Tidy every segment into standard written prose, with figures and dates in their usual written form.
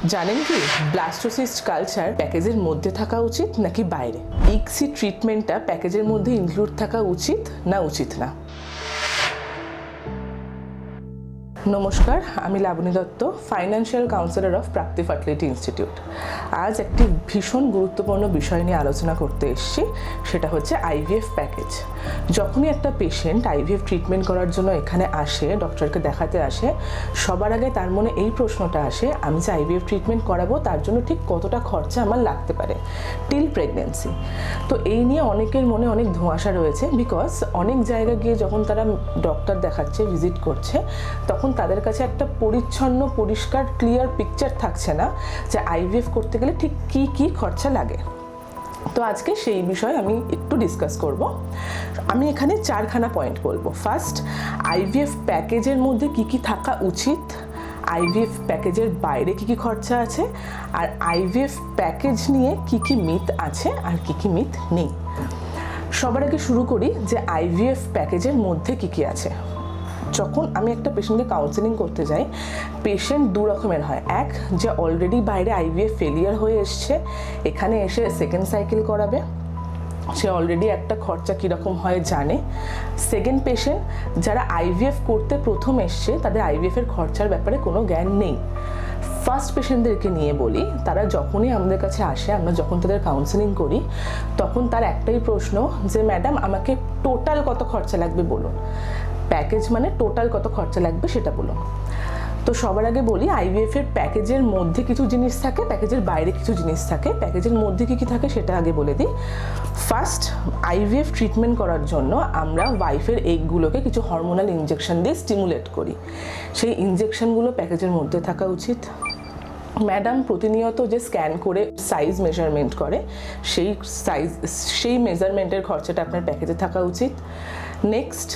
জানেন কি blastocyst culture প্যাকেজের মধ্যে থাকা উচিত নাকি বাইরে? ইক্সি ট্রিটমেন্টটা প্যাকেজের মধ্যে ইনক্লুড থাকা উচিত না উচিত না? নমস্কার, আমি Labani Dutta, financial counsellor of Prapti fertility institute. আজ একটি ভীষণ গুরুত্বপূর্ণ বিষয় নিয়ে আলোচনা করতে এসেছি, সেটা হচ্ছে আইভিএফ প্যাকেজ। যখনই একটা পেশেন্ট আইভিএফ ট্রিটমেন্ট করার জন্য এখানে আসে, ডক্টরকে দেখাতে আসে, সবার আগে তার মনে এই প্রশ্নটা আসে, আমি যে আইভিএফ ট্রিটমেন্ট করাবো তার জন্য ঠিক কতটা খরচা আমার লাগতে পারে টিল প্রেগনেন্সি। তো এই নিয়ে অনেকের মনে অনেক ধোঁয়াশা রয়েছে, বিকজ অনেক জায়গায় গিয়ে যখন তারা ডক্টর দেখাচ্ছে, ভিজিট করছে, তখন তাদের কাছে একটা পরিচ্ছন্ন, পরিষ্কার, ক্লিয়ার পিকচার থাকছে না যে আইভিএফ করতে গেলে ঠিক কি কি খরচা লাগে। তো আজকে সেই বিষয়ে আমি একটু ডিসকাস করব। আমি এখানে চারখানা পয়েন্ট বলবো। ফার্স্ট, আইভিএফ প্যাকেজের মধ্যে কি কি থাকা উচিত, আইভিএফ প্যাকেজের বাইরে কি কি খরচা আছে, আর আইভিএফ প্যাকেজ নিয়ে কি কি মিথ আছে আর কি কি মিথ নেই। সবার আগে শুরু করি যে আইভিএফ প্যাকেজের মধ্যে কি কি আছে। যখন আমি একটা পেশেন্টকে কাউন্সেলিং করতে যাই, পেশেন্ট দু রকমের হয়। এক, যে অলরেডি বাইরে আইভিএফ ফেলিয়ার হয়ে এসছে, এখানে এসে সেকেন্ড সাইকেল করাবে, সে অলরেডি একটা খরচা কীরকম হয় জানে। সেকেন্ড পেশেন্ট, যারা আইভিএফ করতে প্রথম এসছে, তাদের আইভিএফের খরচার ব্যাপারে কোনো জ্ঞান নেই। ফার্স্ট পেশেন্টদেরকে নিয়ে বলি, তারা যখনই আমাদের কাছে আসে, আমরা যখন তাদের কাউন্সেলিং করি, তখন তার একটাই প্রশ্ন যে ম্যাডাম আমাকে টোটাল কত খরচা লাগবে বলুন। প্যাকেজ মানে টোটাল কত খরচা লাগবে সেটা বলুন। তো সবার আগে বলি, আইভিএফ এর প্যাকেজের মধ্যে কিছু জিনিস থাকে, প্যাকেজের বাইরে কিছু জিনিস থাকে। প্যাকেজের মধ্যে কি কি থাকে সেটা আগে বলে দিই। ফার্স্ট, আইভিএফ ট্রিটমেন্ট করার জন্য আমরা ওয়াইফের এগগুলোকে কিছু হরমোনাল ইনজেকশন দিয়ে স্টিমুলেট করি। সেই ইনজেকশনগুলো প্যাকেজের মধ্যে থাকা উচিত। ম্যাডাম প্রতিনিয়ত যে স্ক্যান করে সাইজ মেজারমেন্ট করে, সেই মেজারমেন্টের খরচাটা আপনার প্যাকেজে থাকা উচিত। নেক্সট,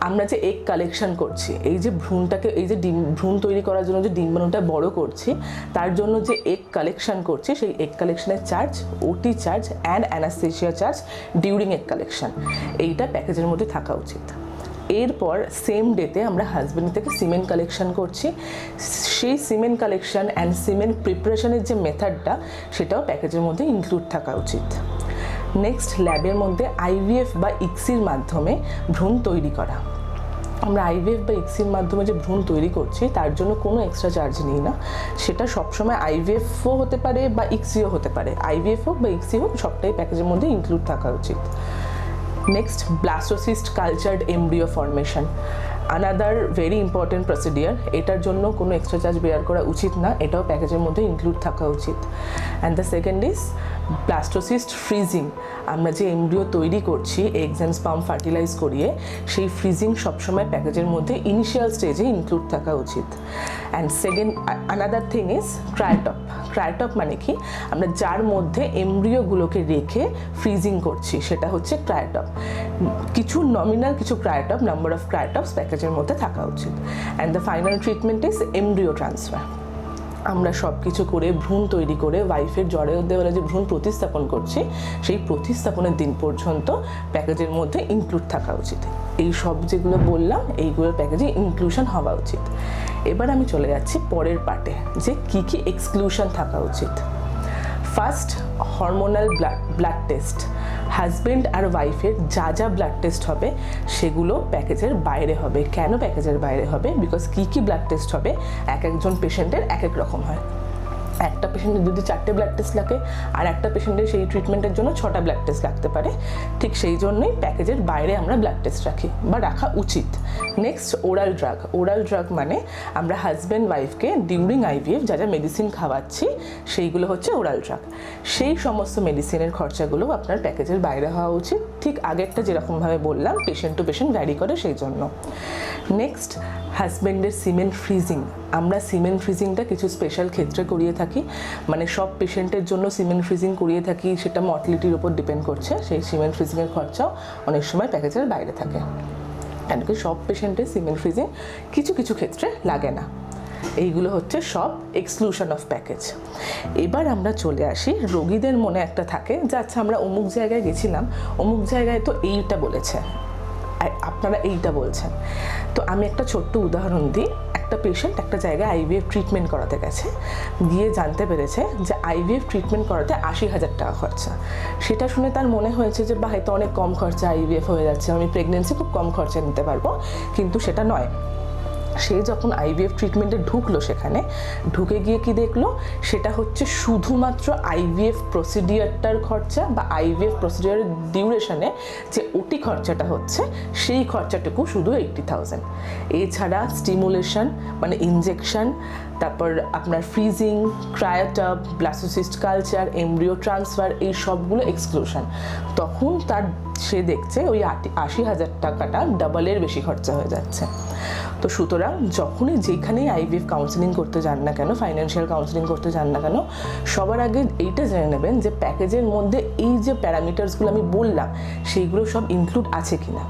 আমরা যে এগ কালেকশন করছি, এই যে ভ্রূণটাকে, এই যে ভ্রূণ তৈরি করার জন্য যে ডিম্বাণুটা বড় করছি, তার জন্য যে এগ কালেকশন করছি, সেই এগ কালেকশনের চার্জ, ওটি charge and anaesthesia charge during egg collection, এইটা প্যাকেজের মধ্যে থাকা উচিত। এরপর সেম ডেতে আমরা হাজব্যান্ড থেকে সিমেন্ট কালেকশন করছি, সেই সিমেন্ট কালেকশন অ্যান্ড সিমেন্ট প্রিপারেশনের যে মেথডটা, সেটাও প্যাকেজের মধ্যে ইনক্লুড থাকা উচিত। নেক্সট, ল্যাবের মধ্যে আইভিএফ বা ইক্সির মাধ্যমে ভ্রূণ তৈরি করা। আমরা আইভিএফ বা ইক্সির মাধ্যমে যে ভ্রূণ তৈরি করছি, তার জন্য কোনো এক্সট্রা চার্জ নিই না। সেটা সবসময় আইভিএফও হতে পারে বা ইক্সিও হতে পারে। আইভিএফ হোক বা ইক্সি হোক, সবটাই প্যাকেজের মধ্যে ইনক্লুড থাকা উচিত। Next, blastocyst cultured embryo formation, another very important procedure. এটার জন্য কোনো এক্সট্রা চার্জ বেয়ার করা উচিত না, এটাও প্যাকেজের মধ্যে ইনক্লুড থাকা উচিত। And the second is blastocyst freezing. আমরা যে এমব্রিও তৈরি করছি এগস অ্যান্ড স্পার্ম ফার্টিলাইজ করিয়ে, সেই ফ্রিজিং সবসময় প্যাকেজের মধ্যে ইনিশিয়াল স্টেজে ইনক্লুড থাকা উচিত। And second, another thing is cryotop. Cryotop মানে কি, আমরা যার মধ্যে এমব্রিওগুলোকে রেখে ফ্রিজিং করছি, সেটা হচ্ছে ক্রায়োটপ। কিছু নমিনাল কিছু ক্রায়োটপ, নাম্বার অফ ক্রায়োটপস প্যাকেজের মধ্যে থাকা উচিত। And the final treatment is embryo transfer. আমরা সব কিছু করে ভ্রূণ তৈরি করে ওয়াইফের জরায়ু দেওয়ালে যে ভ্রূণ প্রতিস্থাপন করছি, সেই প্রতিস্থাপনের দিন পর্যন্ত প্যাকেজের মধ্যে ইনক্লুড থাকা উচিত। এই সব যেগুলো বললাম, এইগুলোর প্যাকেজে ইনক্লুশন হওয়া উচিত। এবার আমি চলে যাচ্ছি পরের পার্টে, যে কি কি এক্সক্লুশন থাকা উচিত। First, hormonal blood test. Husband আর ওয়াইফের যা যা ব্লাড টেস্ট হবে, সেগুলো প্যাকেজের বাইরে হবে। কেন প্যাকেজের বাইরে হবে? বিকজ কী কী ব্লাড টেস্ট হবে এক একজন পেশেন্টের এক এক রকম হয়। একটা পেশেন্টের যদি 4টে ব্লাড টেস্ট লাগে, আর একটা পেশেন্টের সেই ট্রিটমেন্টের জন্য 6টা ব্লাড টেস্ট লাগতে পারে। ঠিক সেই জন্যই প্যাকেজের বাইরে আমরা ব্লাড টেস্ট রাখি বা রাখা উচিত। Next, oral drug. Oral drug মানে আমরা হাজব্যান্ড ওয়াইফকে ডিউরিং আইভিএফ যা যা মেডিসিন খাওয়াচ্ছি, সেইগুলো হচ্ছে ওরাল ড্রাগ। সেই সমস্ত মেডিসিনের খরচাগুলো আপনার প্যাকেজের বাইরে হওয়া উচিত। ঠিক আগেরটা যেরকমভাবে বললাম, পেশেন্ট টু পেশেন্ট ভ্যারি করে সেই জন্য। নেক্সট, হাজব্যান্ডের সিমেন্ট ফ্রিজিং। আমরা সিমেন্ট ফ্রিজিংটা কিছু স্পেশাল ক্ষেত্রে করিয়ে থাকি, মানে সব পেশেন্টের জন্য সিমেন্ট ফ্রিজিং করিয়ে থাকি, সেটা মর্টালিটির উপর ডিপেন্ড করছে। সেই সিমেন্ট ফ্রিজিংয়ের খরচাও অনেক সময় প্যাকেজের বাইরে থাকে, কেন কি সব পেশেন্টের সিমেন্ট ফ্রিজিং কিছু কিছু ক্ষেত্রে লাগে না। এইগুলো হচ্ছে সব এক্সক্লুশন অফ প্যাকেজ। এবার আমরা চলে আসি, রোগীদের মনে একটা থাকে যে আচ্ছা আমরা অমুক জায়গায় গেছিলাম, অমুক জায়গায় তো এইটা বলেছে, আপনারা এইটা বলছেন। তো আমি একটা ছোট্ট উদাহরণ দিই। একটা পেশেন্ট একটা জায়গায় আইভিএফ ট্রিটমেন্ট করাতে গেছে, গিয়ে জানতে পেরেছে যে আইভিএফ ট্রিটমেন্ট করাতে 80,000 টাকা খরচা। সেটা শুনে তার মনে হয়েছে যে বাহ, তো অনেক কম খরচা আইভিএফ হয়ে যাচ্ছে, আমি প্রেগনেন্সি খুব কম খরচা নিতে পারবো। কিন্তু সেটা নয়। সে যখন আইভিএফ ট্রিটমেন্টে ঢুকলো, সেখানে ঢুকে গিয়ে কি দেখলো, সেটা হচ্ছে শুধুমাত্র আইভিএফ প্রসিডিওরটার খরচা বা আইভিএফ প্রসিডিওরের ডিউরেশনে যে ওটি খরচাটা হচ্ছে, সেই খরচাটুকু শুধু 80,000। এছাড়া স্টিমুলেশন মানে ইনজেকশন, তারপর আপনার freezing, cryotop, blastocyst culture, embryo transfer, এই সবগুলো এক্সক্লুশন। তখন সে দেখছে ওই 80,000 টাকাটা ডাবলের বেশি খরচা হয়ে যাচ্ছে। তো সুতরাং যখনই যেখানেই আইভিএফ কাউন্সেলিং করতে যান না কেন, ফাইন্যান্সিয়াল কাউন্সেলিং করতে যান না কেন, সবার আগে এইটা জেনে নেবেন যে প্যাকেজের মধ্যে এই যে প্যারামিটার্সগুলো আমি বললাম, সেইগুলো সব ইনক্লুড আছে কিনা।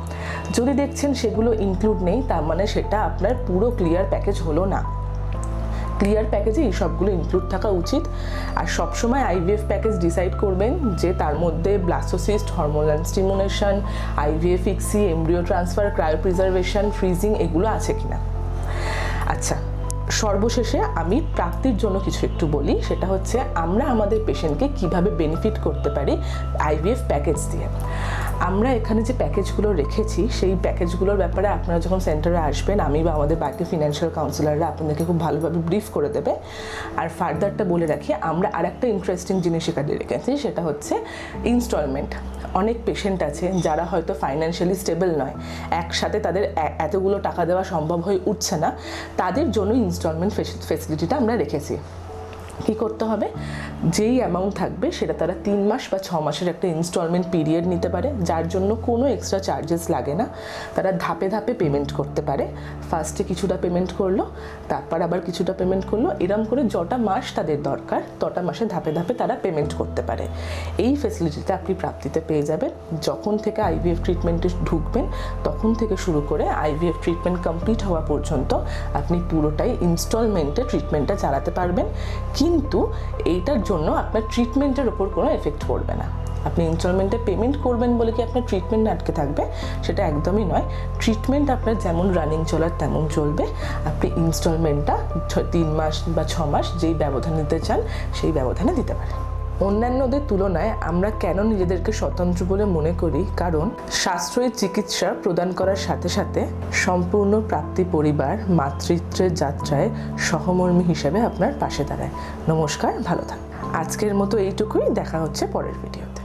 যদি দেখছেন সেগুলো ইনক্লুড নেই, তার মানে সেটা আপনার পুরো ক্লিয়ার প্যাকেজ হলো না। ক্লিয়ার প্যাকেজে এই সবগুলো ইনক্লুড থাকা উচিত। আর সবসময় আইভিএফ প্যাকেজ ডিসাইড করবেন যে তার মধ্যে blastocyst, hormonal stimulation, IVF ICSI, embryo transfer, cryopreservation, freezing এগুলো আছে কিনা। আচ্ছা, সর্বশেষে আমি প্রাপ্তির জন্য কিছু একটু বলি। সেটা হচ্ছে আমরা আমাদের পেশেন্টকে কিভাবে বেনিফিট করতে পারি আইভিএফ প্যাকেজ দিয়ে। আমরা এখানে যে প্যাকেজগুলো রেখেছি, সেই প্যাকেজগুলোর ব্যাপারে আপনারা যখন সেন্টারে আসবেন, আমি বা আমাদের বাকি ফিনান্সিয়াল কাউন্সিলাররা আপনাদেরকে খুব ভালোভাবে ব্রিফ করে দেবে। আর ফার্দারটা বলে রাখি, আমরা আরেকটা ইন্টারেস্টিং জিনিস এখানে রেখেছি, সেটা হচ্ছে ইনস্টলমেন্ট। অনেক পেশেন্ট আছে যারা হয়তো ফাইন্যান্সিয়ালি স্টেবল নয়, একসাথে তাদের এতগুলো টাকা দেওয়া সম্ভব হয়ে উঠছে না, তাদের জন্য ইনস্টলমেন্ট ফেসিলিটিটা আমরা রেখেছি। কী করতে হবে, যেই অ্যামাউন্ট থাকবে সেটা তারা 3 মাস বা 6 মাসের একটা ইনস্টলমেন্ট পিরিয়ড নিতে পারে, যার জন্য কোনো এক্সট্রা চার্জেস লাগে না। তারা ধাপে ধাপে পেমেন্ট করতে পারে। ফার্স্টে কিছুটা পেমেন্ট করলো, তারপর আবার কিছুটা পেমেন্ট করলো, এরম করে যটা মাস তাদের দরকার তটা মাসে ধাপে ধাপে তারা পেমেন্ট করতে পারে। এই ফেসিলিটিটা আপনি প্রাপ্তিতে পেয়ে যাবেন। যখন থেকে আইভিএফ ট্রিটমেন্টে ঢুকবেন তখন থেকে শুরু করে আইভিএফ ট্রিটমেন্ট কমপ্লিট হওয়া পর্যন্ত আপনি পুরোটাই ইনস্টলমেন্টে ট্রিটমেন্টটা চালাতে পারবেন। কিন্তু এইটার জন্য আপনার ট্রিটমেন্টের ওপর কোনো এফেক্ট পড়বে না। আপনি ইনস্টলমেন্টে পেমেন্ট করবেন বলে কি আপনার ট্রিটমেন্ট আটকে থাকবে, সেটা একদমই নয়। ট্রিটমেন্ট আপনার যেমন রানিং চলার তেমন চলবে। আপনি ইনস্টলমেন্টটা 3 মাস বা 6 মাস যেই ব্যবধানে দিতে চান সেই ব্যবধানে দিতে পারেন। অন্যান্যদের তুলনায় আমরা কেন নিজেদেরকে স্বতন্ত্র বলে মনে করি, কারণ সাশ্রয়ী চিকিৎসা প্রদান করার সাথে সাথে সম্পূর্ণ প্রাপ্তি পরিবার মাতৃত্বের যাত্রায় সহমর্মী হিসেবে আপনার পাশে দাঁড়ায়। নমস্কার, ভালো থাকুন। আজকের মতো এইটুকুই, দেখা হচ্ছে পরের ভিডিওতে।